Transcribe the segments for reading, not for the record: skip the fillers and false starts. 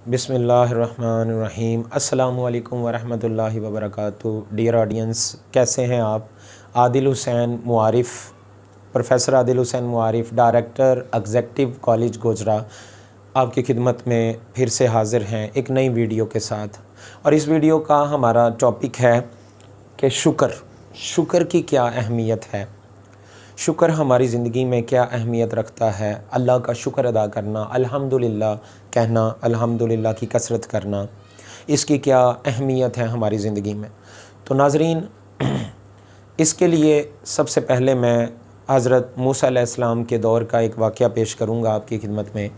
बिस्मिल्लाहिर्रहमानिर्रहीम। अस्सलामु अलैकुम वरहमतुल्लाहि वबरकातुहू। डियर ऑडियंस, कैसे हैं आप? Adil Hussain Muarif, professor Adil Hussain Muarif, director executive college Gojra, आपकी खिदमत में फिर से हाज़िर हैं एक नई वीडियो के साथ। और इस वीडियो का हमारा टॉपिक है कि शुक्र की क्या अहमियत है, शुक्र हमारी ज़िंदगी में क्या अहमियत रखता है। अल्लाह का शुक्र अदा करना, अल्हम्दुलिल्लाह कहना, अल्हम्दुलिल्लाह की कसरत करना, इसकी क्या अहमियत है हमारी ज़िंदगी में। तो नाज़रीन, इसके लिए सबसे पहले मैं हज़रत मूसा अलैहिस्सलाम के दौर का एक वाक़या पेश करूँगा आपकी खिदमत में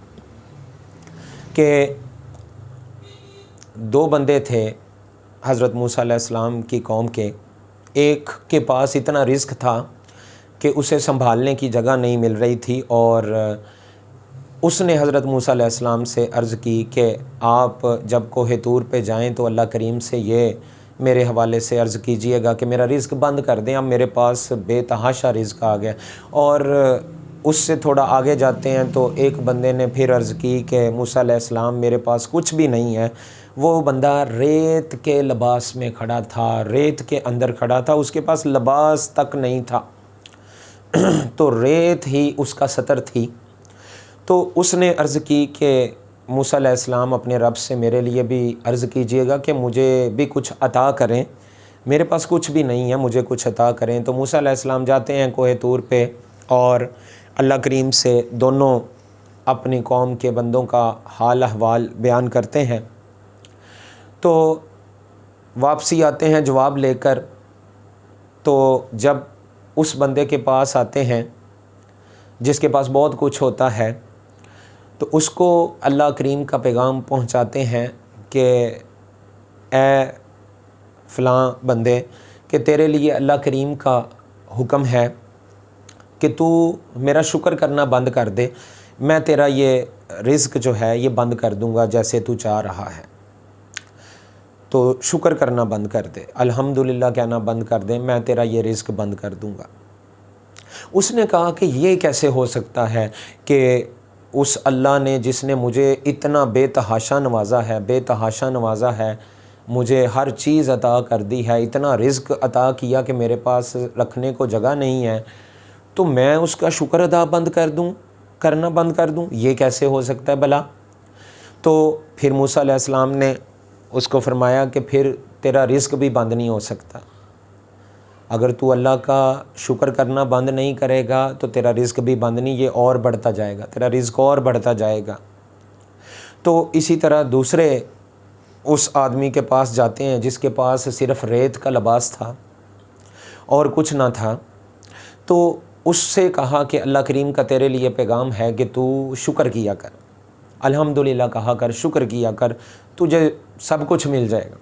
कि दो बंदे थे हज़रत मूसा अलैहिस्सलाम की कौम के। एक के पास इतना रिज़्क़ था कि उसे संभालने की जगह नहीं मिल रही थी और उसने हज़रत मूसा अलैहिस्सलाम से अर्ज़ की कि आप जब कोहे तूर पे जाएं तो अल्लाह करीम से ये मेरे हवाले से अर्ज़ कीजिएगा कि मेरा रिज़्क़ बंद कर दें, अब मेरे पास बेतहाशा रिज़्क़ आ गया। और उससे थोड़ा आगे जाते हैं तो एक बंदे ने फिर अर्ज़ की कि मूसा अलैहिस्सलाम मेरे पास कुछ भी नहीं है। वो बंदा रेत के लिबास में खड़ा था, रेत के अंदर खड़ा था, उसके पास लिबास तक नहीं था तो रेत ही उसका सतर थी। तो उसने अर्ज़ की कि मूसा अलैहिस्सलाम अपने रब से मेरे लिए भी अर्ज़ कीजिएगा कि मुझे भी कुछ अता करें, मेरे पास कुछ भी नहीं है, मुझे कुछ अता करें। तो मूसा अलैहिस्सलाम जाते हैं कोहे तूर पे और अल्लाह करीम से दोनों अपनी कौम के बंदों का हाल अहवाल बयान करते हैं। तो वापसी आते हैं जवाब लेकर। तो जब उस बंदे के पास आते हैं जिसके पास बहुत कुछ होता है, तो उसको अल्लाह करीम का पैगाम पहुंचाते हैं कि ए फ़लाँ बंदे, कि तेरे लिए अल्लाह करीम का हुक्म है कि तू मेरा शुक्र करना बंद कर दे, मैं तेरा ये रिज़्क़ जो है ये बंद कर दूंगा जैसे तू चाह रहा है। तो शुक्र करना बंद कर दे, अल्हम्दुलिल्लाह कहना बंद कर दे, मैं तेरा ये रिज़्क़ बंद कर दूंगा। उसने कहा कि ये कैसे हो सकता है कि उस अल्लाह ने जिसने मुझे इतना बेतहाशा नवाज़ा है, मुझे हर चीज़ अता कर दी है, इतना रिज़्क़ अता किया कि मेरे पास रखने को जगह नहीं है, तो मैं उसका शुक्र अदा करना बंद कर दूं, ये कैसे हो सकता है भला। तो फिर मूसा अलैहिस्सलाम ने उसको फरमाया कि फिर तेरा रिज़्क़ भी बंद नहीं हो सकता। अगर तू अल्लाह का शुक्र करना बंद नहीं करेगा तो तेरा रिज़्क़ भी बंद नहीं, ये और बढ़ता जाएगा, तेरा रिज़्क़ और बढ़ता जाएगा। तो इसी तरह दूसरे उस आदमी के पास जाते हैं जिसके पास सिर्फ़ रेत का लिबास था और कुछ ना था। तो उससे कहा कि अल्लाह करीम का तेरे लिए पैगाम है कि तू शुक्र किया कर, अल्हम्दुलिल्लाह कहा कर, शुक्र किया कर, तुझे सब कुछ मिल जाएगा।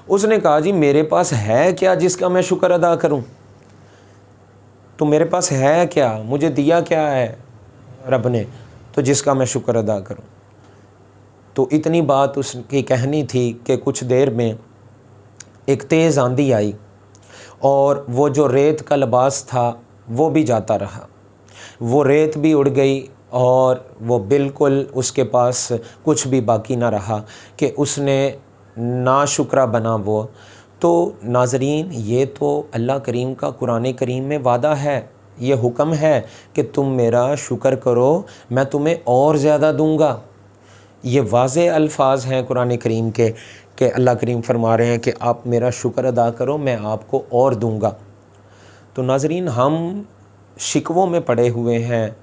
उसने कहा जी मेरे पास है क्या जिसका मैं शुक्र अदा करूं? तो मेरे पास है क्या, मुझे दिया क्या है रब ने तो जिसका मैं शुक्र अदा करूं। तो इतनी बात उसकी कहनी थी कि कुछ देर में एक तेज़ आंधी आई और वो जो रेत का लिबास था वो भी जाता रहा, वो रेत भी उड़ गई और वो बिल्कुल उसके पास कुछ भी बाकी ना रहा कि उसने नाशुक्रा बना वो। तो नाज़रीन, ये तो अल्लाह करीम का कुरान करीम में वादा है, ये हुक्म है कि तुम मेरा शुक्र करो, मैं तुम्हें और ज़्यादा दूंगा। ये वाज़े अल्फाज हैं कुरान करीम के कि अल्लाह करीम फरमा रहे हैं कि आप मेरा शुक्र अदा करो, मैं आपको और दूंगा। तो नाज़रीन, हम शिकवों में पड़े हुए हैं,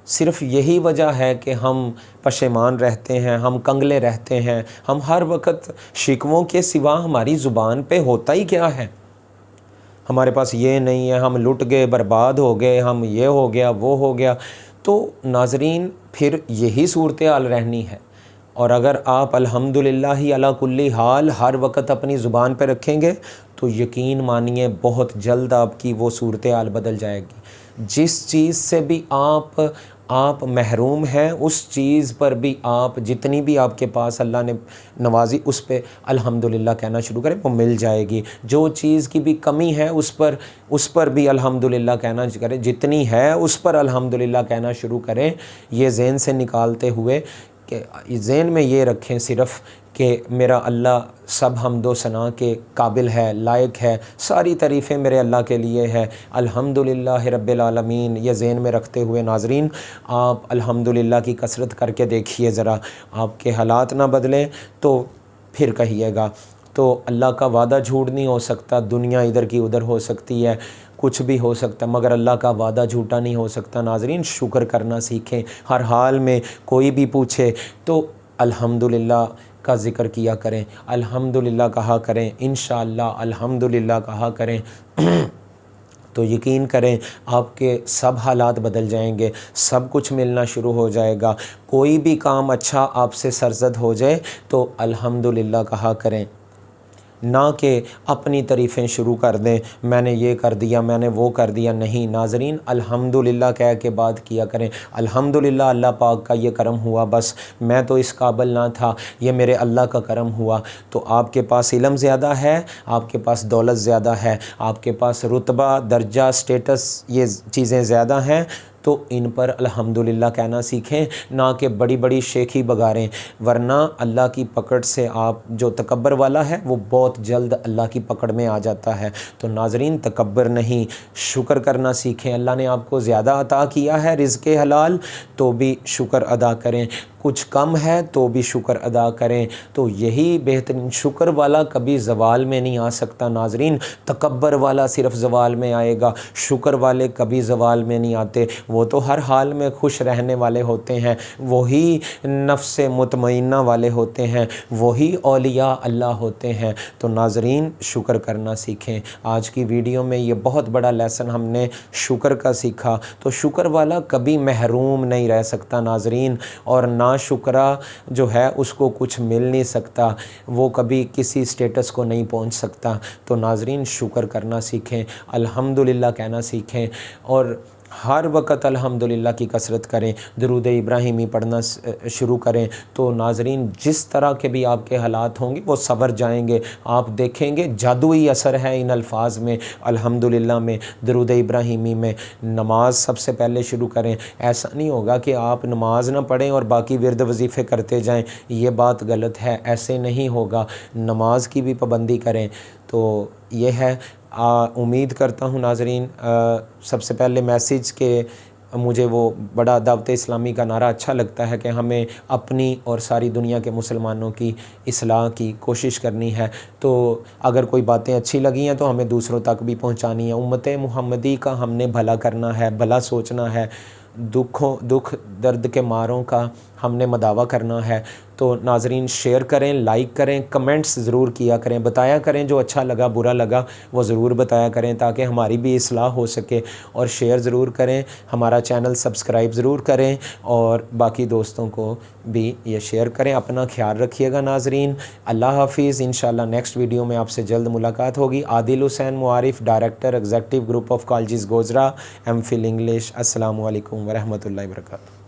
सिर्फ़ यही वजह है कि हम पशेमान रहते हैं, हम कंगले रहते हैं, हम हर वक्त शिकवों के सिवा हमारी ज़ुबान पे होता ही क्या है। हमारे पास ये नहीं है, हम लुट गए, बर्बाद हो गए, हम ये हो गया, वो हो गया। तो नाज़रीन, फिर यही सूरत हाल रहनी है। और अगर आप अल्हम्दुलिल्लाह ही अला कुल्ली हाल हर वक्त अपनी ज़ुबान पर रखेंगे तो यकीन मानिए बहुत जल्द आपकी वो सूरत हाल बदल जाएगी। जिस चीज़ से भी आप महरूम हैं, उस चीज़ पर भी आप, जितनी भी आपके पास अल्लाह ने नवाजी, उस पे अल्हम्दुलिल्लाह कहना शुरू करें, वो मिल जाएगी। जो चीज़ की भी कमी है उस पर भी अल्हम्दुलिल्लाह कहना करें, जितनी है उस पर अल्हम्दुलिल्लाह कहना शुरू करें। ये ज़हन से निकालते हुए کہ ذہن میں یہ رکھیں صرف کہ میرا اللہ سب حمد و ثنا کے قابل ہے، لائق ہے، ساری تعریفیں میرے اللہ کے لیے ہے، الحمدللہ رب العالمین۔ یہ ذہن میں رکھتے ہوئے ناظرین آپ الحمدللہ کی کثرت کر کے دیکھیے ذرا، آپ کے حالات نہ بدلیں تو پھر کہیے گا۔ تو اللہ کا وعدہ جھوٹ نہیں ہو سکتا، دنیا ادھر کی ادھر ہو سکتی ہے، کچھ بھی ہو سکتا ہے، مگر اللہ کا وعدہ جھوٹا نہیں ہو سکتا۔ ناظرین شکر کرنا سیکھیں، ہر حال میں کوئی بھی پوچھے تو الحمدللہ کا ذکر کیا کریں، الحمدللہ کہا کریں، انشاءاللہ الحمدللہ کہا کریں تو یقین کریں آپ کے سب حالات بدل جائیں گے، سب کچھ ملنا شروع ہو جائے گا۔ کوئی بھی کام اچھا آپ سے سرزد ہو جائے تو الحمدللہ کہا کریں، نہ کہ اپنی تعریفیں شروع کر دیں، میں نے یہ کر دیا، میں نے وہ کر دیا۔ نہیں ناظرین، الحمدللہ کہہ کے بات کیا کریں، الحمدللہ اللہ پاک کا یہ کرم ہوا، بس میں تو اس قابل نہ تھا، یہ میرے اللہ کا کرم ہوا۔ تو آپ کے پاس علم زیادہ ہے، آپ کے پاس دولت زیادہ ہے، آپ کے پاس رتبہ، درجہ، سٹیٹس، یہ چیزیں زیادہ ہیں تو ان پر الحمدللہ کہنا سیکھیں، نہ کہ بڑی بڑی شیخی بگاریں، ورنہ اللہ کی پکڑ سے آپ جو تکبر والا ہے وہ بہت جلد اللہ کی پکڑ میں آ جاتا ہے۔ تو ناظرین تکبر نہیں، شکر کرنا سیکھیں۔ اللہ نے آپ کو زیادہ عطا کیا ہے رزق حلال تو بھی شکر ادا کریں، کچھ کم ہے تو بھی شکر ادا کریں۔ تو یہی بہترین، شکر والا کبھی زوال میں نہیں آ سکتا ناظرین، تکبر والا صرف زوال میں آئے گا، شکر والے کبھی زوال میں نہیں آتے، وہ تو ہر حال میں خوش رہنے والے ہوتے ہیں، وہی نفس مطمئنہ والے ہوتے ہیں، وہی اولیاء اللہ ہوتے ہیں۔ تو ناظرین شکر کرنا سیکھیں۔ آج کی ویڈیو میں یہ بہت بڑا لیسن ہم نے شکر کا سیکھا۔ تو شکر والا کبھی محروم نہیں رہ سکتا ناظرین، اور نہ شکرا جو ہے اس کو کچھ مل نہیں سکتا، وہ کبھی کسی سٹیٹس کو نہیں پہنچ سکتا۔ تو ناظرین شکر کرنا سیکھیں، الحمدللہ کہنا سیکھیں، اور ہر وقت الحمدللہ کی کثرت کریں، درود ابراہیمی پڑھنا شروع کریں تو ناظرین جس طرح کے بھی آپ کے حالات ہوں گے وہ سنور جائیں گے۔ آپ دیکھیں گے جادوئی اثر ہے ان الفاظ میں، الحمدللہ میں، درود ابراہیمی میں۔ نماز سب سے پہلے شروع کریں، ایسا نہیں ہوگا کہ آپ نماز نہ پڑھیں اور باقی ورد وظیفے کرتے جائیں، یہ بات غلط ہے، ایسے نہیں ہوگا، نماز کی بھی پابندی کریں۔ تو یہ ہے، امید کرتا ہوں ناظرین سب سے پہلے میسیج کے مجھے وہ بڑا دعوت اسلامی کا نعرہ اچھا لگتا ہے کہ ہمیں اپنی اور ساری دنیا کے مسلمانوں کی اصلاح کی کوشش کرنی ہے۔ تو اگر کوئی باتیں اچھی لگی ہیں تو ہمیں دوسروں تک بھی پہنچانی ہے، امت محمدی کا ہم نے بھلا کرنا ہے، بھلا سوچنا ہے، دکھ درد کے ماروں کا ہم نے مداوع کرنا ہے۔ تو ناظرین شیئر کریں، لائک کریں، کمنٹس ضرور کیا کریں، بتایا کریں جو اچھا لگا برا لگا وہ ضرور بتایا کریں تاکہ ہماری بھی اصلاح ہو سکے، اور شیئر ضرور کریں، ہمارا چینل سبسکرائب ضرور کریں، اور باقی دوستوں کو بھی یہ شیئر کریں۔ اپنا خیال رکھیے گا ناظرین، اللہ حافظ۔ انشاءاللہ نیکسٹ ویڈیو میں آپ سے جلد ملاقات ہوگی۔ Adil Hussain Muarif, director executive group of colleges Gojra, M Phil English. السلام علیکم ورحمۃ اللہ وبرکاتہ۔